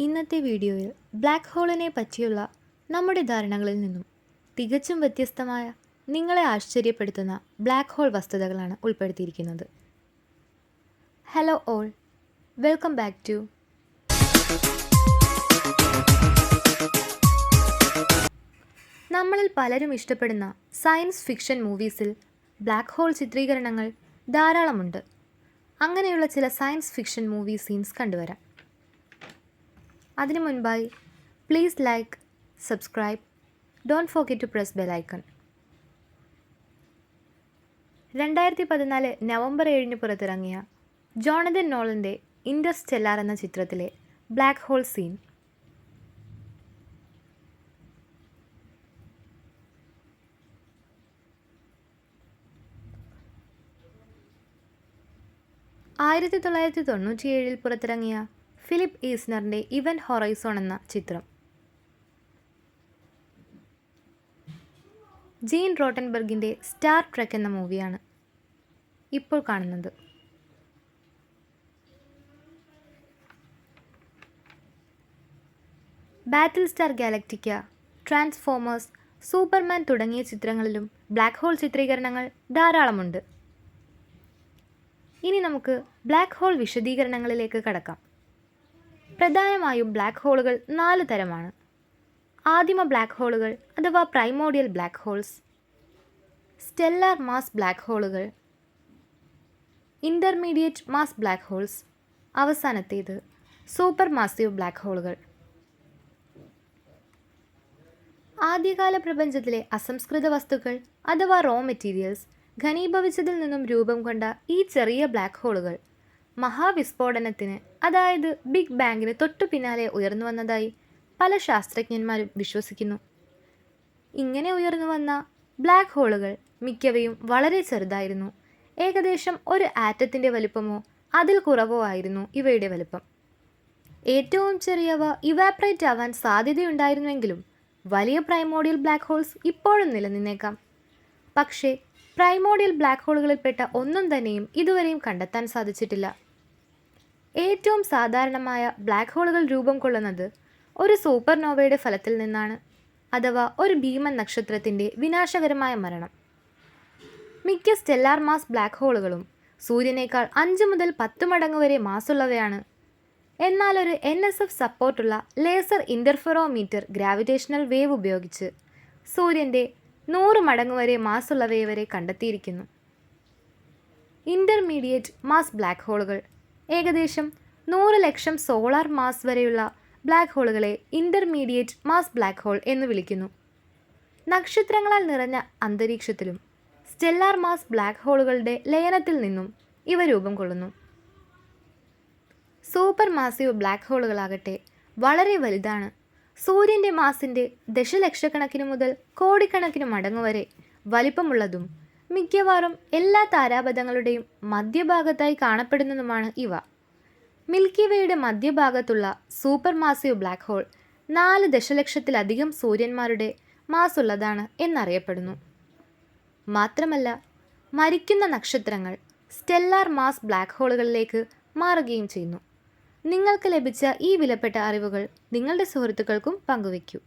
ഇന്നത്തെ വീഡിയോയിൽ ബ്ലാക്ക് ഹോളിനെ പറ്റിയുള്ള നമ്മുടെ ധാരണകളിൽ നിന്നും തികച്ചും വ്യത്യസ്തമായ നിങ്ങളെ ആശ്ചര്യപ്പെടുത്തുന്ന ബ്ലാക്ക് ഹോൾ വസ്തുതകളാണ് ഉൾപ്പെടുത്തിയിരിക്കുന്നത്. Hello all, welcome back to നമ്മളിൽ പലരും ഇഷ്ടപ്പെടുന്ന സയൻസ് ഫിക്ഷൻ മൂവീസിൽ ബ്ലാക്ക് ഹോൾ ചിത്രീകരണങ്ങൾ ധാരാളമുണ്ട്. അങ്ങനെയുള്ള ചില സയൻസ് ഫിക്ഷൻ മൂവി സീൻസ് കണ്ടുവരാം. അതിനു മുൻപായി please like, subscribe, don't forget to press bell icon. 2014 November 7 പുറത്തിറങ്ങിയ ജോണതൻ നോളൻ്റെ ഇൻ്റർസ്റ്റെല്ലാർ എന്ന ചിത്രത്തിലെ ബ്ലാക്ക് ഹോൾ സീൻ. ആയിരത്തി 1997 പുറത്തിറങ്ങിയ ഫിലിപ്പ് ഈസ്നറിൻ്റെ ഇവൻറ്റ് ഹൊറൈസോൺ എന്ന ചിത്രം. ജീൻ റോട്ടൻബർഗിൻ്റെ സ്റ്റാർ ട്രെക്ക് എന്ന മൂവിയാണ് ഇപ്പോൾ കാണുന്നത്. ബാറ്റിൽ സ്റ്റാർ ഗാലക്റ്റിക്ക, ട്രാൻസ്ഫോമേഴ്സ്, സൂപ്പർമാൻ തുടങ്ങിയ ചിത്രങ്ങളിലും ബ്ലാക്ക് ഹോൾ ചിത്രീകരണങ്ങൾ ധാരാളമുണ്ട്. ഇനി നമുക്ക് ബ്ലാക്ക് ഹോൾ വിശദീകരണങ്ങളിലേക്ക് കടക്കാം. പ്രധാനമായും ബ്ലാക്ക് ഹോളുകൾ 4 തരമാണ്. ആദിമ ബ്ലാക്ക് ഹോളുകൾ അഥവാ primordial black holes, stellar mass black ഹോളുകൾ, ഇൻ്റർമീഡിയറ്റ് മാസ് ബ്ലാക്ക് ഹോൾസ്, അവസാനത്തേത് സൂപ്പർ മാസീവ് ബ്ലാക്ക് ഹോളുകൾ. ആദ്യകാല പ്രപഞ്ചത്തിലെ അസംസ്കൃത വസ്തുക്കൾ അഥവാ റോ മെറ്റീരിയൽസ് ഘനീഭവിച്ചതിൽ നിന്നും രൂപം കൊണ്ട ഈ ചെറിയ ബ്ലാക്ക് ഹോളുകൾ മഹാവിസ്ഫോടനത്തിന്, അതായത് ബിഗ് ബാങ്ങിന് തൊട്ടു പിന്നാലെ ഉയർന്നു വന്നതായി പല ശാസ്ത്രജ്ഞന്മാരും വിശ്വസിക്കുന്നു. ഇങ്ങനെ ഉയർന്നു വന്ന ബ്ലാക്ക് ഹോളുകൾ മിക്കവയും വളരെ ചെറുതായിരുന്നു. ഏകദേശം ഒരു ആറ്റത്തിൻ്റെ വലുപ്പമോ അതിൽ കുറവോ ആയിരുന്നു ഇവയുടെ വലുപ്പം. ഏറ്റവും ചെറിയവ ഇവാപ്രേറ്റ് ആവാൻ സാധ്യതയുണ്ടായിരുന്നുവെങ്കിലും വലിയ പ്രൈമോഡിയൽ ബ്ലാക്ക് ഹോൾസ് ഇപ്പോഴും നിലനിന്നേക്കാം. പക്ഷേ പ്രൈമോഡിയൽ ബ്ലാക്ക് ഹോളുകളിൽപ്പെട്ട ഒന്നും തന്നെയും ഇതുവരെയും കണ്ടെത്താൻ സാധിച്ചിട്ടില്ല. ഏറ്റവും സാധാരണമായ ബ്ലാക്ക് ഹോളുകൾ രൂപം കൊള്ളുന്നത് ഒരു സൂപ്പർനോവയുടെ ഫലത്തിൽ നിന്നാണ്, അഥവാ ഒരു ഭീമൻ നക്ഷത്രത്തിൻ്റെ വിനാശകരമായ മരണം. മിക്ക സ്റ്റെല്ലാർ മാസ് ബ്ലാക്ക് ഹോളുകളും സൂര്യനേക്കാൾ 5 മുതൽ 10 മടങ്ങ് വരെ മാസുള്ളവയാണ്. എന്നാൽ ഒരു NSF സപ്പോർട്ടുള്ള ലേസർ ഇൻ്റർഫെറോമീറ്റർ ഗ്രാവിറ്റേഷണൽ വേവ് ഉപയോഗിച്ച് സൂര്യൻ്റെ 100 മടങ്ങ് വരെ മാസുള്ളവയെ വരെ കണ്ടെത്തിയിരിക്കുന്നു. ഇൻ്റർമീഡിയറ്റ് മാസ് ബ്ലാക്ക് ഹോളുകൾ, ഏകദേശം 100 ലക്ഷം സോളാർ മാസ് വരെയുള്ള ബ്ലാക്ക് ഹോളുകളെ ഇൻ്റർമീഡിയറ്റ് മാസ് ബ്ലാക്ക് ഹോൾ എന്ന് വിളിക്കുന്നു. നക്ഷത്രങ്ങളാൽ നിറഞ്ഞ അന്തരീക്ഷത്തിലും സ്റ്റെല്ലാർ മാസ് ബ്ലാക്ക് ഹോളുകളുടെ ലയനത്തിൽ നിന്നും ഇവ രൂപം കൊള്ളുന്നു. സൂപ്പർ മാസീവ് ബ്ലാക്ക് ഹോളുകളാകട്ടെ വളരെ വലുതാണ്. സൂര്യൻ്റെ മാസിൻ്റെ ദശലക്ഷക്കണക്കിന് മുതൽ കോടിക്കണക്കിന് മടങ്ങ് വരെ വലിപ്പമുള്ളതും മിക്കവാറും എല്ലാ താരാപഥങ്ങളുടെയും മധ്യഭാഗത്തായി കാണപ്പെടുന്നതുമാണ് ഇവ. മിൽക്കി വേയുടെ മധ്യഭാഗത്തുള്ള സൂപ്പർ മാസീവ് ബ്ലാക്ക് ഹോൾ 4 ദശലക്ഷത്തിലധികം സൂര്യന്മാരുടെ മാസുള്ളതാണ് എന്നറിയപ്പെടുന്നു. മാത്രമല്ല, മരിക്കുന്ന നക്ഷത്രങ്ങൾ സ്റ്റെല്ലാർ മാസ് ബ്ലാക്ക് ഹോളുകളിലേക്ക് മാറുകയും ചെയ്യുന്നു. നിങ്ങൾക്ക് ലഭിച്ച ഈ വിലപ്പെട്ട അറിവുകൾ നിങ്ങളുടെ സുഹൃത്തുക്കൾക്കും പങ്കുവയ്ക്കൂ.